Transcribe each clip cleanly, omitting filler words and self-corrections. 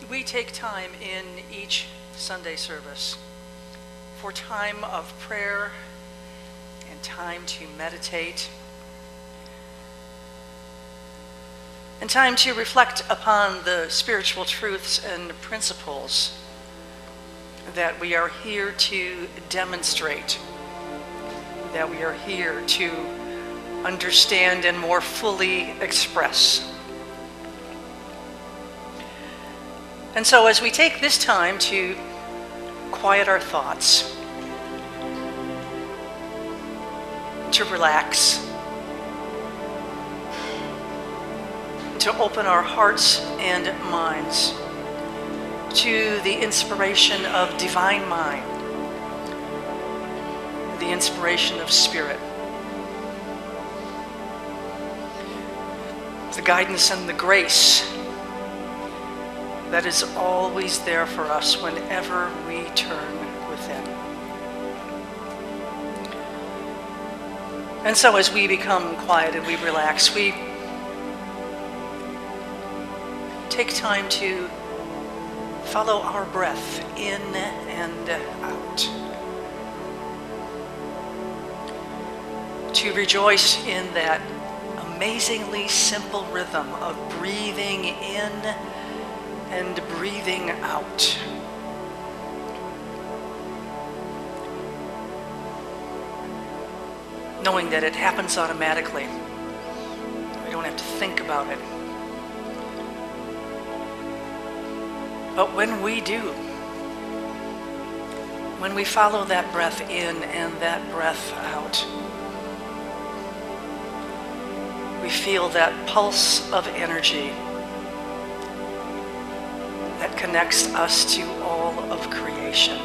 we take time in each Sunday service for time of prayer and time to meditate and time to reflect upon the spiritual truths and principles that we are here to demonstrate, that we are here to understand and more fully express. And so as we take this time to quiet our thoughts, to relax, to open our hearts and minds to the inspiration of divine mind, the inspiration of spirit, the guidance and the grace that is always there for us whenever we turn within. And so as we become quiet and we relax, we take time to follow our breath in and out, to rejoice in that amazingly simple rhythm of breathing in and breathing out. Knowing that it happens automatically. We don't have to think about it. But when we do, when we follow that breath in and that breath out, we feel that pulse of energy that connects us to all of creation.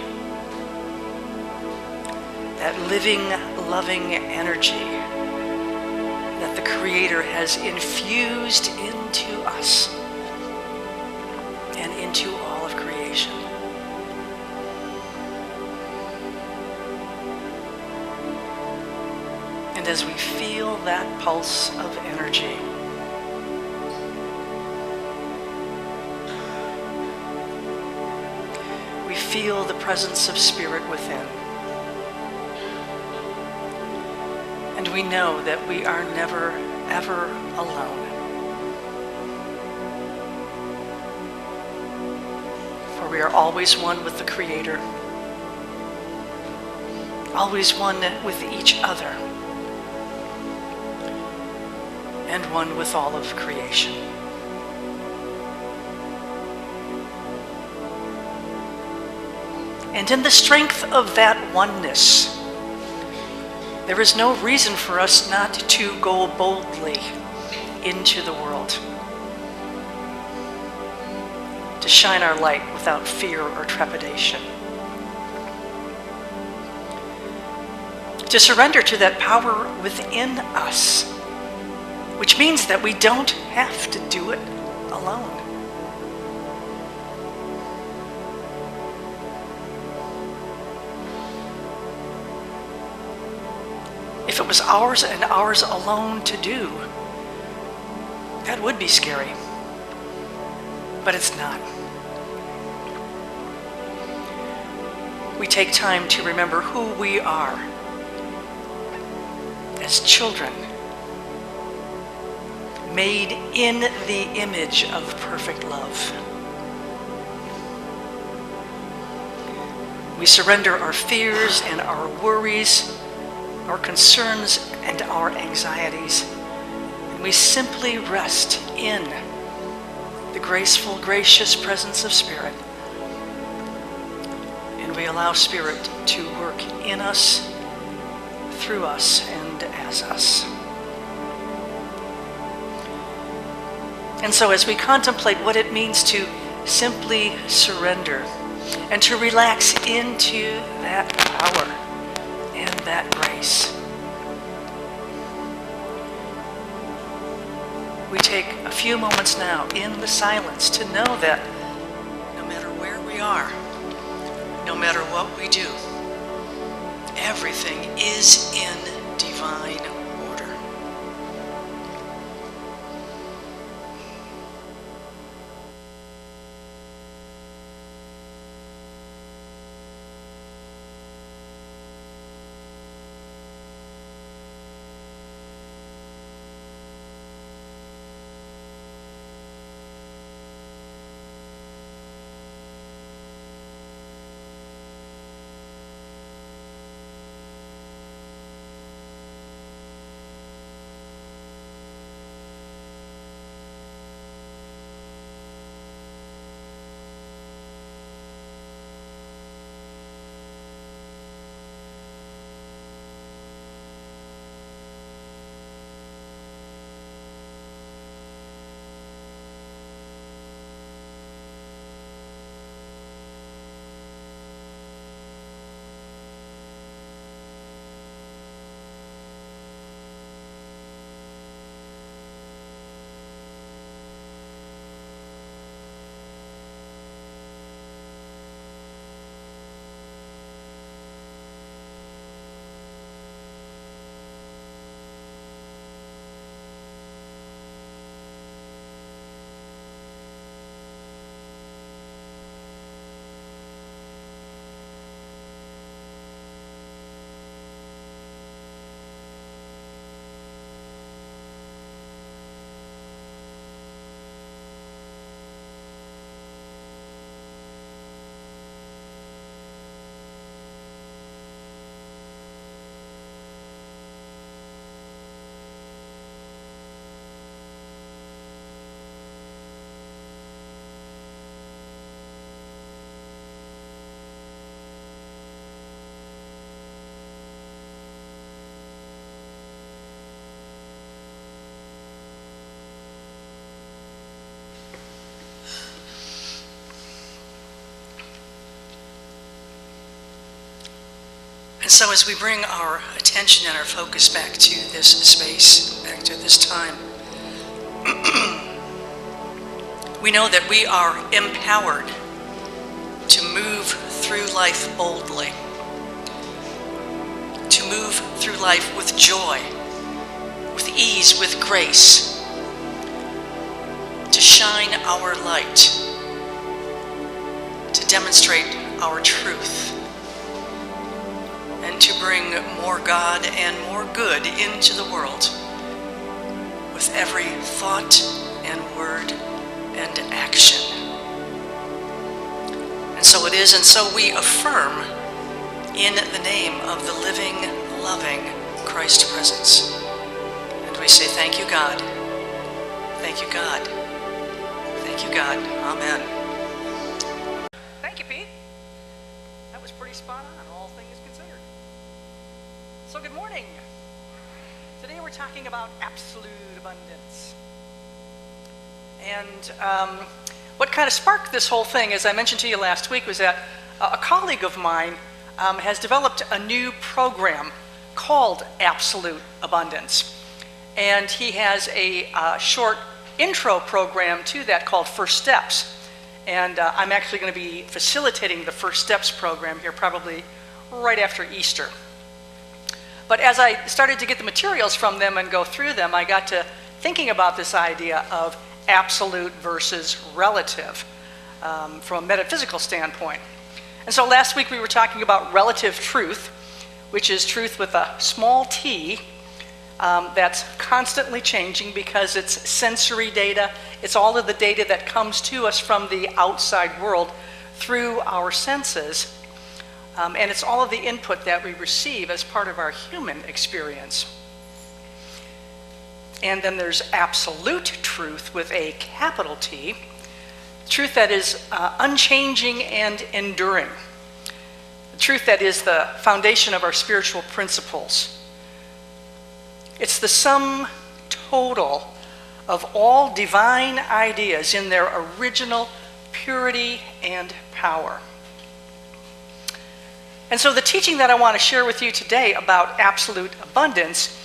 That living, loving energy that the Creator has infused into us and into all of creation. And as we feel that pulse of energy, we feel the presence of spirit within. And we know that we are never, ever alone. For we are always one with the Creator, always one with each other, and one with all of creation. And in the strength of that oneness, there is no reason for us not to go boldly into the world, to shine our light without fear or trepidation, to surrender to that power within us, which means that we don't have to do it alone. If it was ours and ours alone to do, that would be scary. But it's not. We take time to remember who we are as children, made in the image of perfect love. We surrender our fears and our worries, our concerns and our anxieties, and we simply rest in the graceful, gracious presence of Spirit. And we allow Spirit to work in us, through us, and as us. And so as we contemplate what it means to simply surrender and to relax into that power and that grace, we take a few moments now in the silence to know that no matter where we are, no matter what we do, everything is in divine order. And so as we bring our attention and our focus back to this space, back to this time, we know that we are empowered to move through life boldly, to move through life with joy, with ease, with grace, to shine our light, to demonstrate our truth, and to bring more God and more good into the world with every thought and word and action. And so it is, and so we affirm in the name of the living, loving Christ presence. And we say, thank you, God. Thank you, God. Thank you, God. Amen. Thank you, Pete. That was pretty spot on, all things considered. So good morning. Today we're talking about absolute abundance. And what kind of sparked this whole thing, as I mentioned to you last week, was that a colleague of mine has developed a new program called Absolute Abundance. And he has a short intro program to that called First Steps. And I'm actually going to be facilitating the First Steps program here probably right after Easter. But as I started to get the materials from them and go through them, I got to thinking about this idea of absolute versus relative from a metaphysical standpoint. And so last week we were talking about relative truth, which is truth with a small t, that's constantly changing because it's sensory data. It's all of the data that comes to us from the outside world through our senses. And it's all of the input that we receive as part of our human experience. And then there's absolute truth with a capital T, truth that is unchanging and enduring. The truth that is the foundation of our spiritual principles. It's the sum total of all divine ideas in their original purity and power. And so the teaching that I want to share with you today about absolute abundance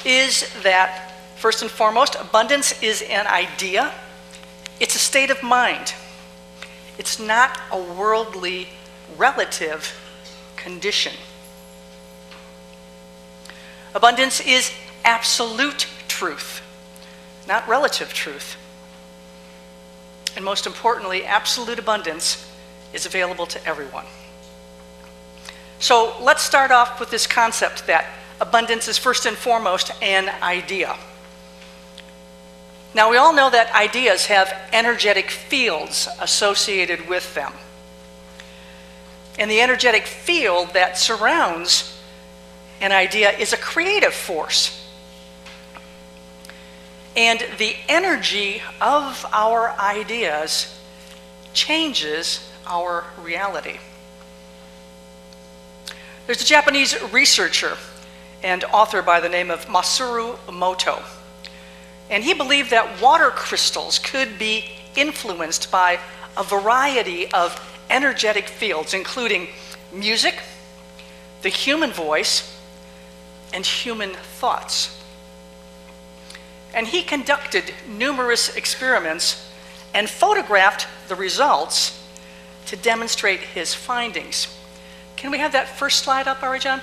is that, first and foremost, abundance is an idea. It's a state of mind. It's not a worldly relative condition. Abundance is absolute truth, not relative truth. And most importantly, absolute abundance is available to everyone. So let's start off with this concept that abundance is first and foremost an idea. Now we all know that ideas have energetic fields associated with them. And the energetic field that surrounds an idea is a creative force. And the energy of our ideas changes our reality. There's a Japanese researcher and author by the name of Masaru Emoto. And he believed that water crystals could be influenced by a variety of energetic fields, including music, the human voice, and human thoughts. And he conducted numerous experiments and photographed the results to demonstrate his findings. Can we have that first slide up, Ari John?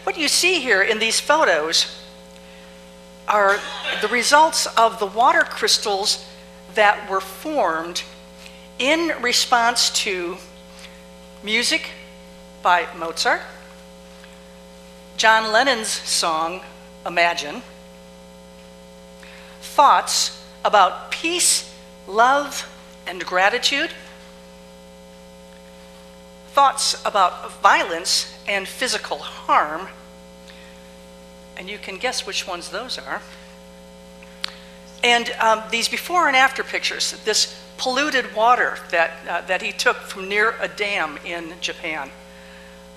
What you see here in these photos are the results of the water crystals that were formed in response to music by Mozart, John Lennon's song, Imagine, thoughts about peace, love, and gratitude, thoughts about violence and physical harm, and you can guess which ones those are. And these before and after pictures, this polluted water that he took from near a dam in Japan,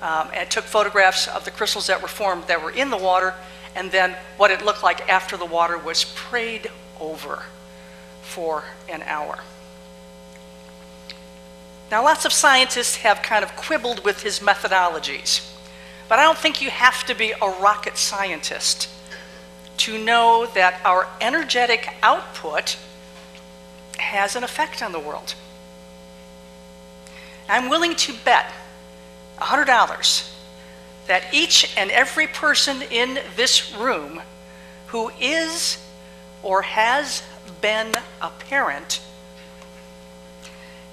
and took photographs of the crystals that were formed that were in the water, and then what it looked like after the water was prayed over for an hour. Now, lots of scientists have kind of quibbled with his methodologies, but I don't think you have to be a rocket scientist to know that our energetic output has an effect on the world. I'm willing to bet $100 that each and every person in this room who is or has been a parent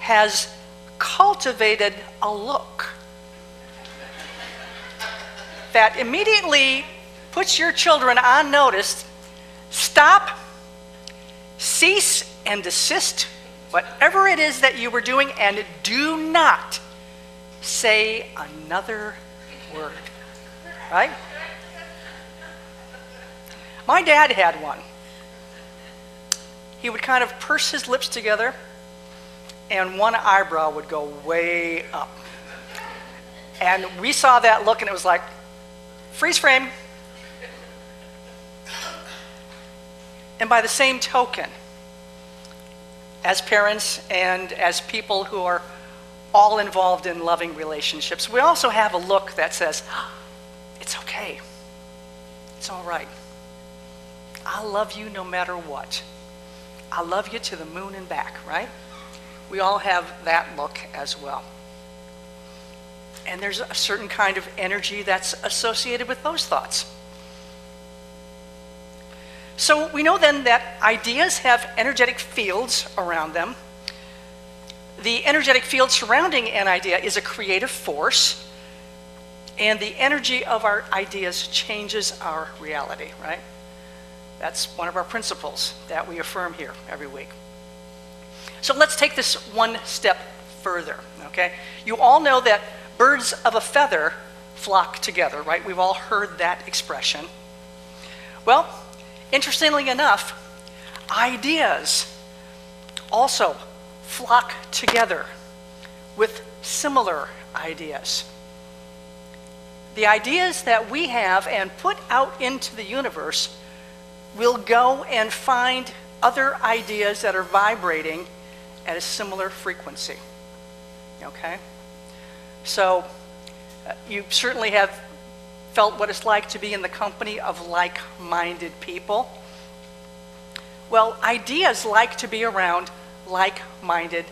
has cultivated a look that immediately puts your children on notice. Stop, cease, and desist whatever it is that you were doing, and do not say another word, right? My dad had one. He would kind of purse his lips together, and one eyebrow would go way up. And we saw that look, and it was like, freeze frame. And by the same token, as parents and as people who are all involved in loving relationships, we also have a look that says, it's okay. It's all right. I love you no matter what. I love you to the moon and back, right? We all have that look as well. And there's a certain kind of energy that's associated with those thoughts. So we know then that ideas have energetic fields around them. The energetic field surrounding an idea is a creative force, and the energy of our ideas changes our reality, right? That's one of our principles that we affirm here every week. So let's take this one step further, okay? You all know that birds of a feather flock together, right? We've all heard that expression. Well, interestingly enough, ideas also flock together with similar ideas. The ideas that we have and put out into the universe will go and find other ideas that are vibrating at a similar frequency, okay? So you certainly have felt what it's like to be in the company of like-minded people. Well, ideas like to be around like-minded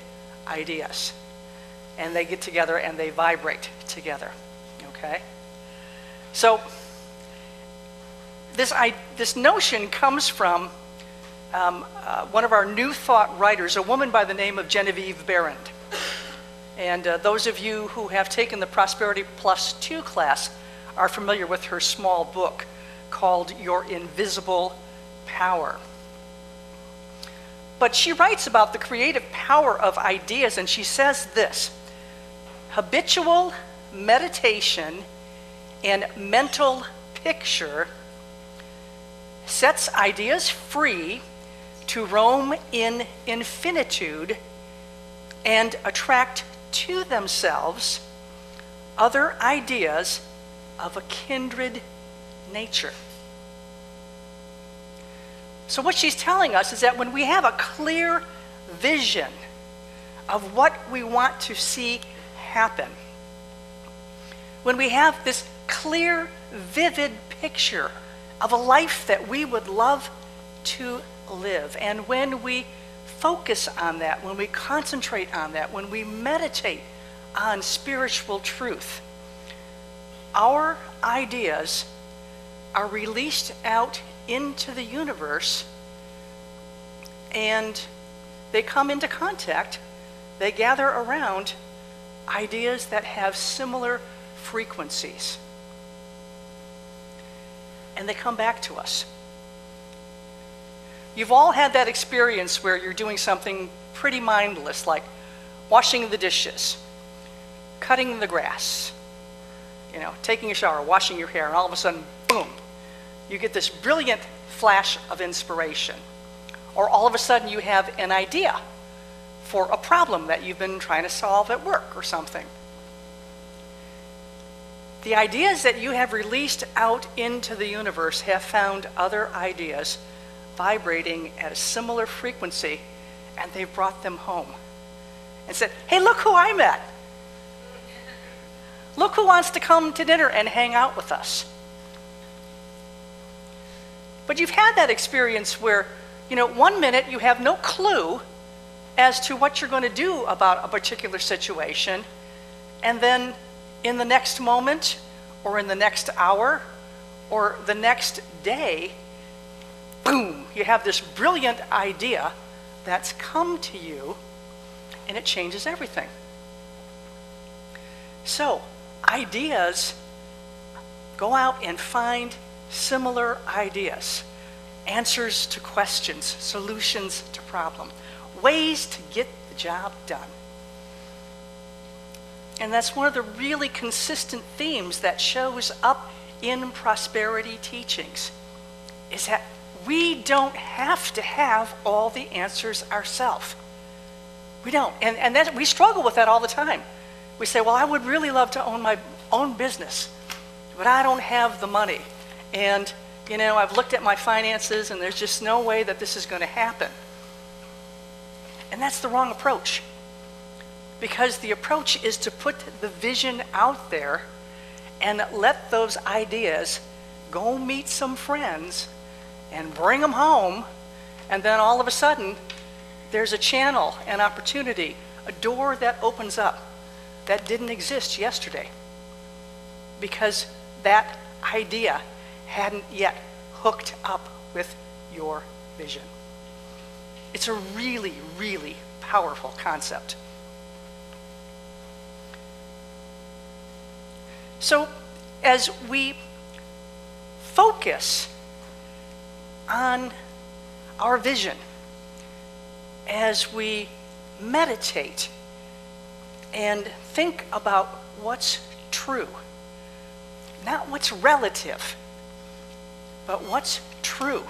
ideas. And they get together and they vibrate together, okay? So this notion comes from one of our New Thought writers, a woman by the name of Genevieve Barron. And those of you who have taken the Prosperity Plus 2 class are familiar with her small book called Your Invisible Power. But she writes about the creative power of ideas, and she says this: habitual meditation and mental picture sets ideas free to roam in infinitude and attract to themselves other ideas of a kindred nature. So what she's telling us is that when we have a clear vision of what we want to see happen, when we have this clear, vivid picture of a life that we would love to live, and when we focus on that, when we concentrate on that, when we meditate on spiritual truth, our ideas are released out into the universe, and they come into contact, they gather around ideas that have similar frequencies. And they come back to us. You've all had that experience where you're doing something pretty mindless, like washing the dishes, cutting the grass, taking a shower, washing your hair, and all of a sudden, boom, you get this brilliant flash of inspiration. Or all of a sudden you have an idea for a problem that you've been trying to solve at work or something. The ideas that you have released out into the universe have found other ideas vibrating at a similar frequency, and they've brought them home. and said, hey, look who I met. Look who wants to come to dinner and hang out with us. But you've had that experience where, 1 minute you have no clue as to what you're going to do about a particular situation, and then in the next moment, or in the next hour, or the next day, boom, you have this brilliant idea that's come to you, and it changes everything. So, ideas, go out and find similar ideas, answers to questions, solutions to problems, ways to get the job done. And that's one of the really consistent themes that shows up in prosperity teachings, is that we don't have to have all the answers ourselves. We don't. And that, we struggle with that all the time. We say, well, I would really love to own my own business, but I don't have the money. And, I've looked at my finances and there's just no way that this is going to happen. And that's the wrong approach. Because the approach is to put the vision out there and let those ideas go meet some friends and bring them home, and then all of a sudden there's a channel, an opportunity, a door that opens up that didn't exist yesterday because that idea hadn't yet hooked up with your vision. It's a really, really powerful concept. So as we focus on our vision, as we meditate and think about what's true, not what's relative, but what's true,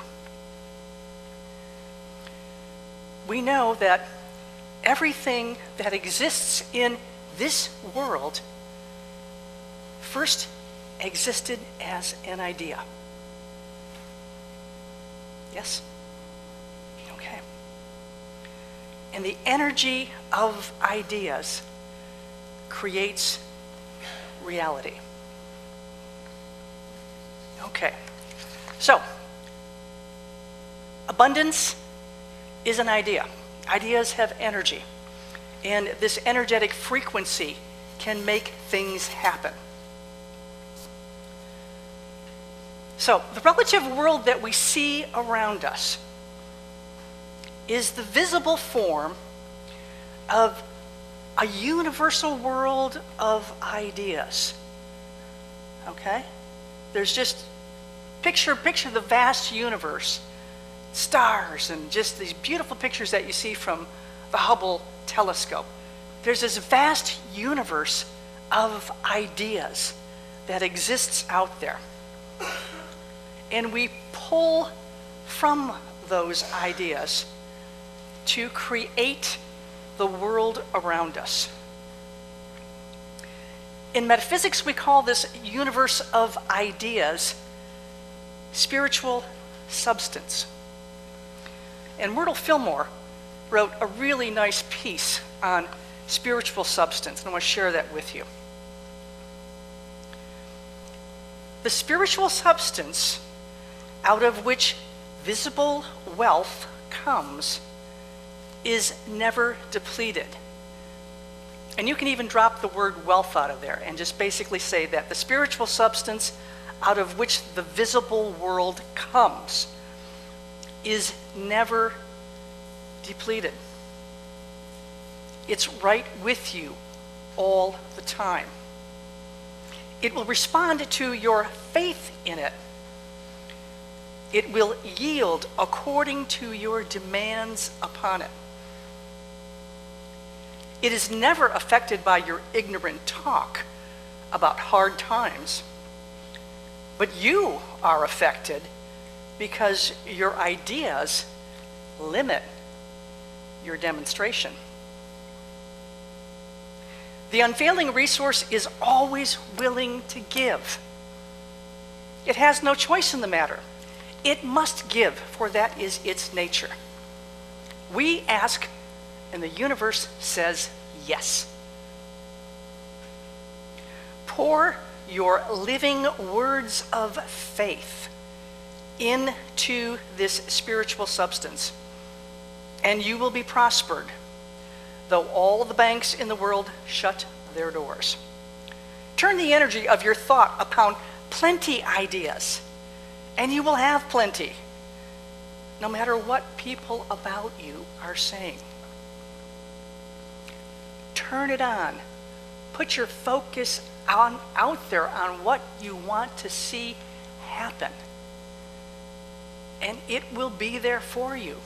we know that everything that exists in this world first existed as an idea. Yes? Okay. And the energy of ideas creates reality. Okay. So, abundance is an idea. Ideas have energy. And this energetic frequency can make things happen. So, the relative world that we see around us is the visible form of a universal world of ideas. Okay? There's just, picture the vast universe, stars, and just these beautiful pictures that you see from the Hubble telescope. There's this vast universe of ideas that exists out there. And we pull from those ideas to create the world around us. In metaphysics, we call this universe of ideas spiritual substance. And Myrtle Fillmore wrote a really nice piece on spiritual substance, and I want to share that with you. The spiritual substance out of which visible wealth comes is never depleted. And you can even drop the word wealth out of there and just basically say that the spiritual substance out of which the visible world comes is never depleted. It's right with you all the time. It will respond to your faith in it. It will yield according to your demands upon it. It is never affected by your ignorant talk about hard times, but you are affected because your ideas limit your demonstration. The unfailing resource is always willing to give. It has no choice in the matter. It must give, for that is its nature. We ask, and the universe says yes. Pour your living words of faith into this spiritual substance, and you will be prospered, though all the banks in the world shut their doors. Turn the energy of your thought upon plenty ideas, and you will have plenty, no matter what people about you are saying. Turn it on. Put your focus out there on what you want to see happen, and it will be there for you,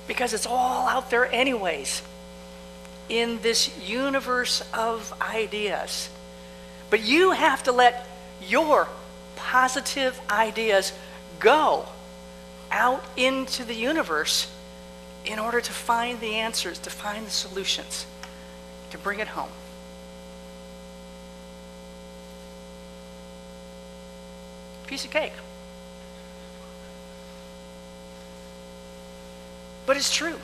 because it's all out there anyways in this universe of ideas. But you have to let your positive ideas go out into the universe in order to find the answers, to find the solutions, to bring it home. Piece of cake. But it's true.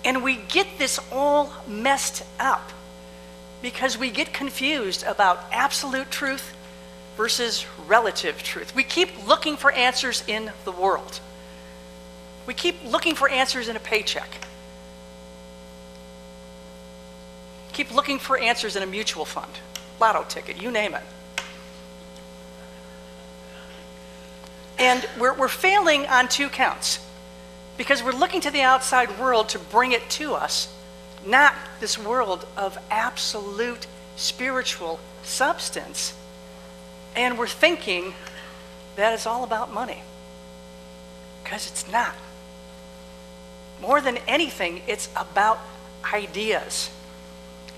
And we get this all messed up because we get confused about absolute truth versus relative truth. We keep looking for answers in the world. We keep looking for answers in a paycheck. Keep looking for answers in a mutual fund, lotto ticket, you name it. And we're failing on two counts, because we're looking to the outside world to bring it to us, not this world of absolute spiritual substance. And we're thinking that it's all about money, because it's not. More than anything, it's about ideas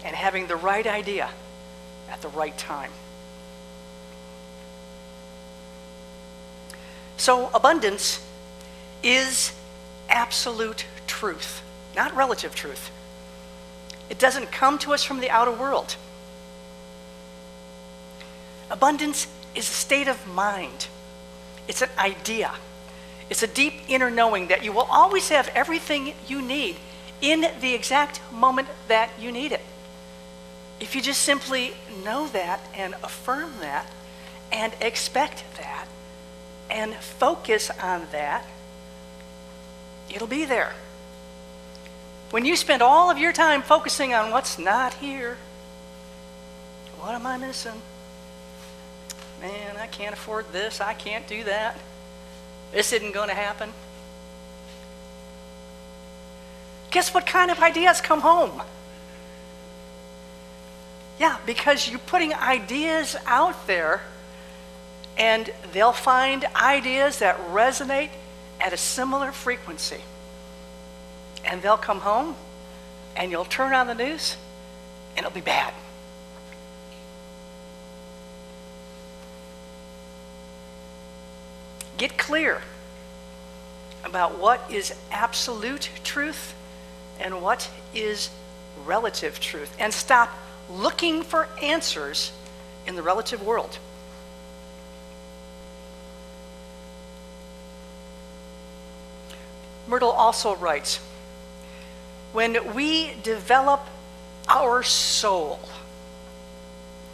and having the right idea at the right time. So abundance is absolute truth, not relative truth. It doesn't come to us from the outer world. Abundance is a state of mind. It's an idea. It's a deep inner knowing that you will always have everything you need in the exact moment that you need it. If you just simply know that and affirm that and expect that and focus on that, it'll be there. When you spend all of your time focusing on what's not here, what am I missing? Man, I can't afford this, I can't do that. This isn't going to happen. Guess what kind of ideas come home? Yeah, because you're putting ideas out there, and they'll find ideas that resonate at a similar frequency. And they'll come home, and you'll turn on the news, and it'll be bad. Get clear about what is absolute truth and what is relative truth, and stop looking for answers in the relative world. Myrtle also writes, when we develop our soul,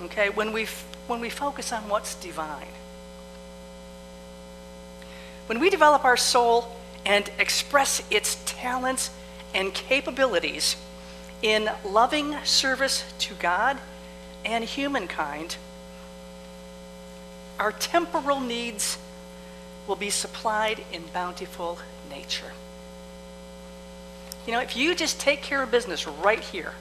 okay, when we focus on what's divine, when we develop our soul and express its talents and capabilities in loving service to God and humankind, our temporal needs will be supplied in bountiful nature. You know, if you just take care of business right here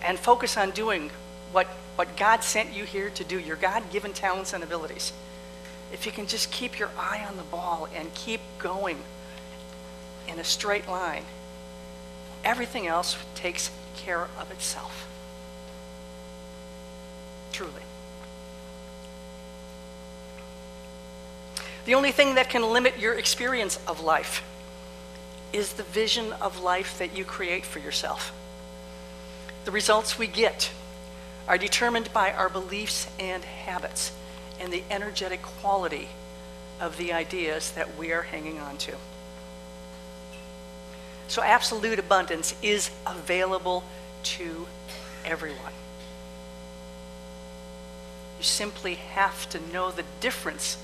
and focus on doing what God sent you here to do, your God-given talents and abilities, if you can just keep your eye on the ball and keep going in a straight line, everything else takes care of itself. Truly. The only thing that can limit your experience of life is the vision of life that you create for yourself. The results we get are determined by our beliefs and habits and the energetic quality of the ideas that we are hanging on to. So absolute abundance is available to everyone. You simply have to know the difference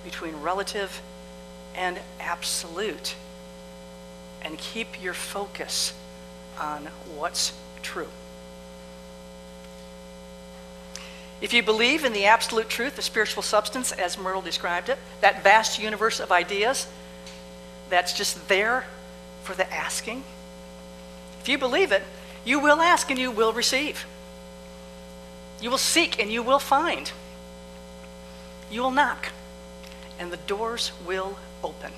between relative and absolute and keep your focus on what's true. If you believe in the absolute truth of spiritual substance, as Myrtle described it, that vast universe of ideas that's just there for the asking, if you believe it, you will ask and you will receive. You will seek and you will find. You will knock and the doors will open.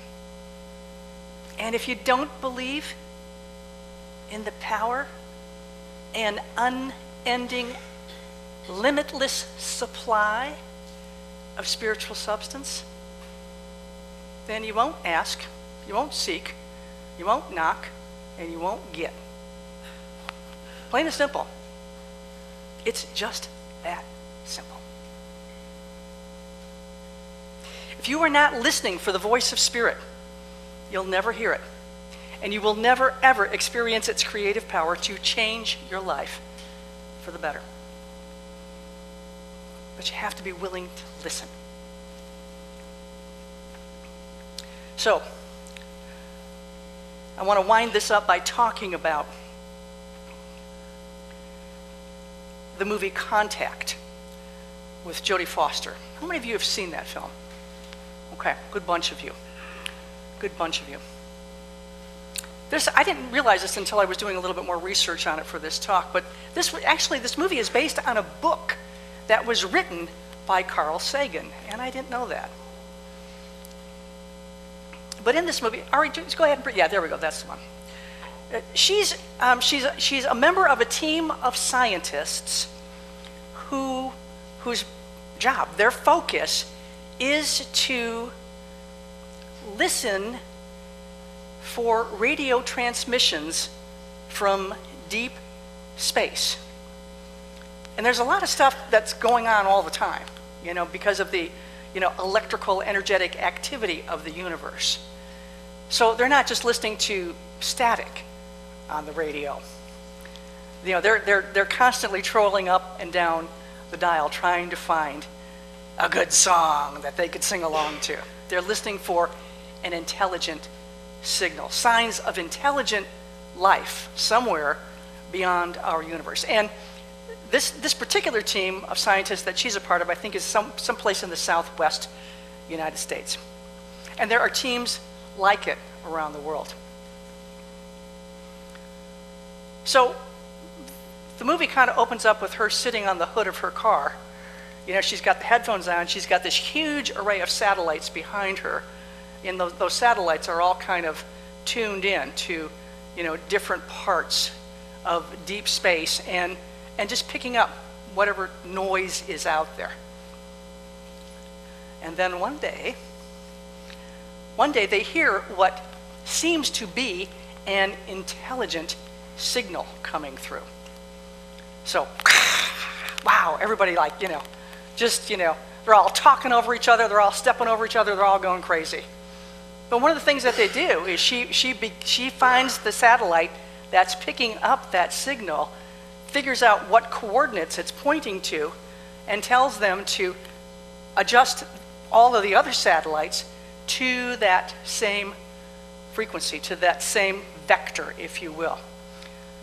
And if you don't believe in the power and unending, limitless supply of spiritual substance, then you won't ask, you won't seek, you won't knock, and you won't get. Plain and simple. It's just that simple. If you are not listening for the voice of Spirit, you'll never hear it. And you will never, ever experience its creative power to change your life for the better. But you have to be willing to listen. So, I want to wind this up by talking about the movie Contact with Jodie Foster. How many of you have seen that film? Okay, good bunch of you. Good bunch of you. I didn't realize this until I was doing a little bit more research on it for this talk, but this movie is based on a book that was written by Carl Sagan, and I didn't know that. But in this movie, all right, just go ahead and, yeah, there we go, that's the one. She's a member of a team of scientists whose job, their focus, is to listen for radio transmissions from deep space. And there's a lot of stuff that's going on all the time, because of the, electrical energetic activity of the universe. So they're not just listening to static on the radio. They're constantly trolling up and down the dial trying to find a good song that they could sing along to. They're listening for an intelligent signal, signs of intelligent life somewhere beyond our universe. And this particular team of scientists that she's a part of, I think, is someplace in the Southwest United States. And there are teams like it around the world. So the movie kind of opens up with her sitting on the hood of her car. She's got the headphones on, she's got this huge array of satellites behind her, and those satellites are all kind of tuned in to, different parts of deep space and just picking up whatever noise is out there. And then one day they hear what seems to be an intelligent signal coming through. So, wow, everybody they're all talking over each other, they're all stepping over each other, they're all going crazy. But one of the things that they do is she finds the satellite that's picking up that signal, figures out what coordinates it's pointing to, and tells them to adjust all of the other satellites to that same frequency, to that same vector, if you will.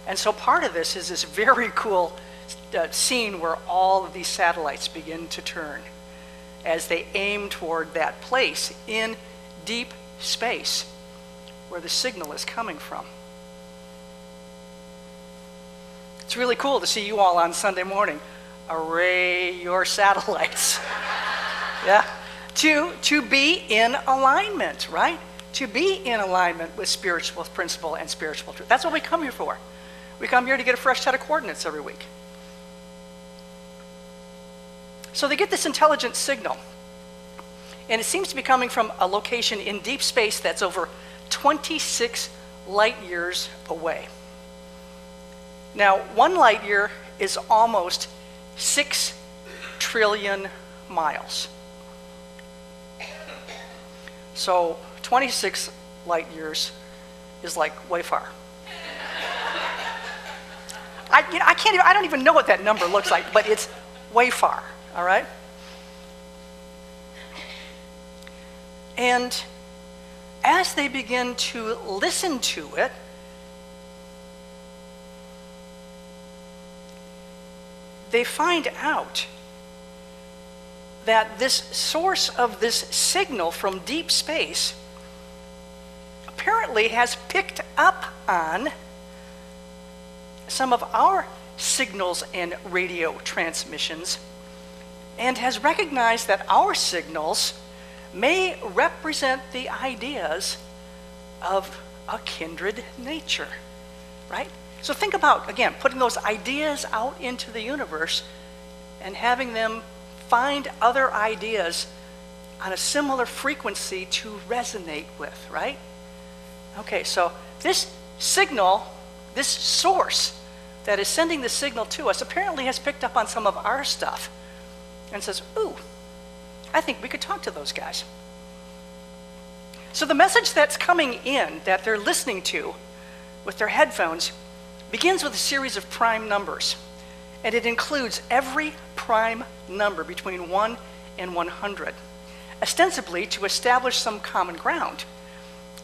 And so part of this is this very cool scene where all of these satellites begin to turn as they aim toward that place in deep space where the signal is coming from. It's really cool to see you all on Sunday morning array your satellites. Yeah, to be in alignment, right? To be in alignment with spiritual principle and spiritual truth. That's what we come here for. We come here to get a fresh set of coordinates every week. So they get this intelligent signal, and it seems to be coming from a location in deep space that's over 26 light years away. Now, 1 light year is almost 6 trillion miles. So 26 light years is like way far. I don't even know what that number looks like, but it's way far, all right? And as they begin to listen to it, they find out that this source of this signal from deep space apparently has picked up on some of our signals and radio transmissions and has recognized that our signals may represent the ideas of a kindred nature, right? So think about, again, putting those ideas out into the universe and having them find other ideas on a similar frequency to resonate with, right? Okay, so this signal, this source that is sending the signal to us apparently has picked up on some of our stuff and says, ooh, I think we could talk to those guys. So the message that's coming in, that they're listening to with their headphones, begins with a series of prime numbers. And it includes every prime number between 1 and 100, ostensibly to establish some common ground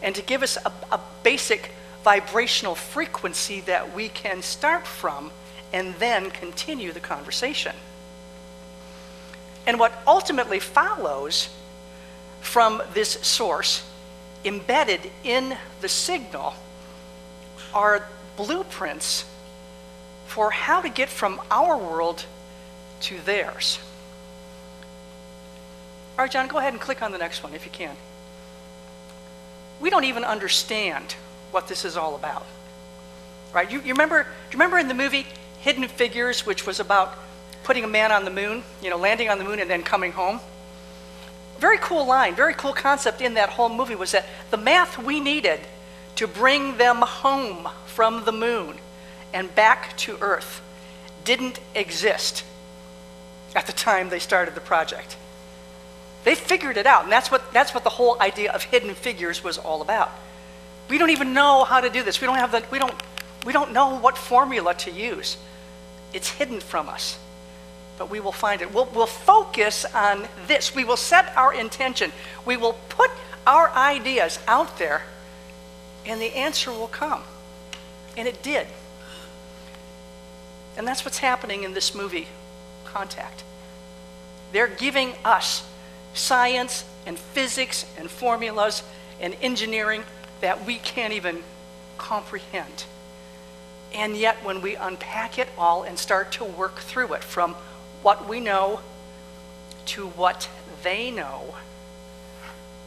and to give us a basic vibrational frequency that we can start from and then continue the conversation. And what ultimately follows from this source, embedded in the signal, are blueprints for how to get from our world to theirs. All right, John, go ahead and click on the next one if you can. We don't even understand what this is all about, right? You remember in the movie Hidden Figures, which was about putting a man on the moon, landing on the moon and then coming home? Very cool line, very cool concept in that whole movie was that the math we needed to bring them home from the moon and back to Earth didn't exist at the time they started the project. They figured it out, and that's what the whole idea of Hidden Figures was all about. We don't even know how to do this. We don't know what formula to use. It's hidden from us, but we will find it. We'll focus on this. We will set our intention. We will put our ideas out there, and the answer will come. And it did. And that's what's happening in this movie, Contact. They're giving us science and physics and formulas and engineering that we can't even comprehend. And yet when we unpack it all and start to work through it from what we know to what they know,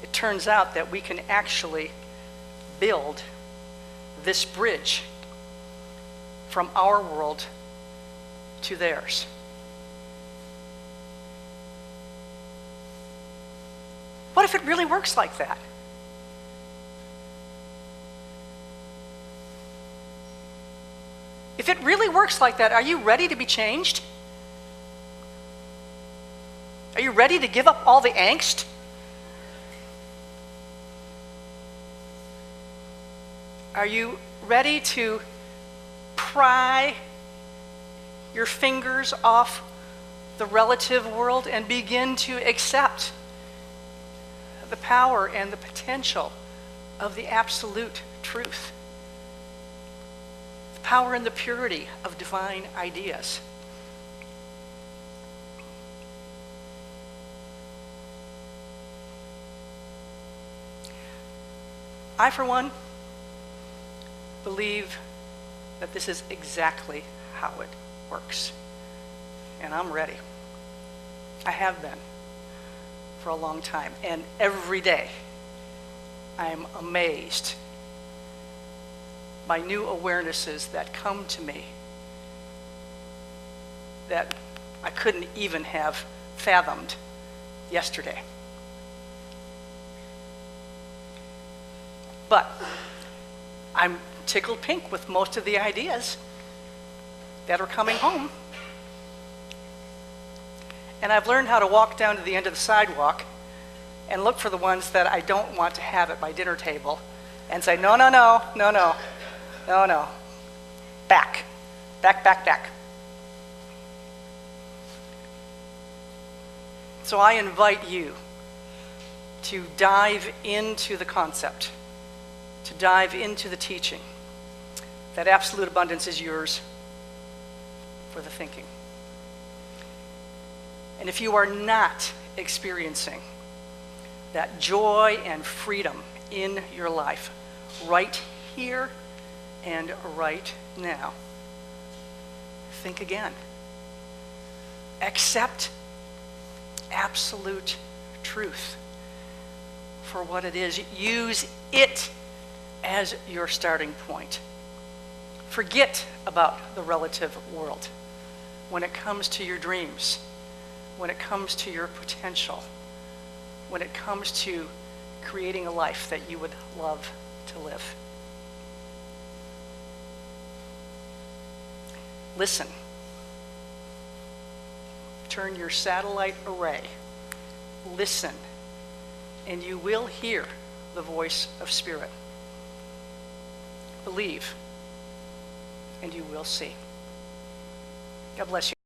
it turns out that we can actually build this bridge from our world to theirs. What if it really works like that? If it really works like that, are you ready to be changed? Are you ready to give up all the angst? Are you ready to pry your fingers off the relative world and begin to accept the power and the potential of the absolute truth? The power and the purity of divine ideas. I, for one, believe that this is exactly how it works. And I'm ready. I have been for a long time. And every day, I'm amazed by new awarenesses that come to me that I couldn't even have fathomed yesterday. But I'm tickled pink with most of the ideas that are coming home. And I've learned how to walk down to the end of the sidewalk and look for the ones that I don't want to have at my dinner table and say, no, no, no, no, no, no, no. Back, back, back, back. So I invite you to dive into the concept, to dive into the teaching, that absolute abundance is yours for the thinking. And if you are not experiencing that joy and freedom in your life right here and right now, think again. Accept absolute truth for what it is. Use it as your starting point. Forget about the relative world when it comes to your dreams, when it comes to your potential, when it comes to creating a life that you would love to live. Listen. Turn your satellite array. Listen, and you will hear the voice of Spirit. Believe, and you will see. God bless you.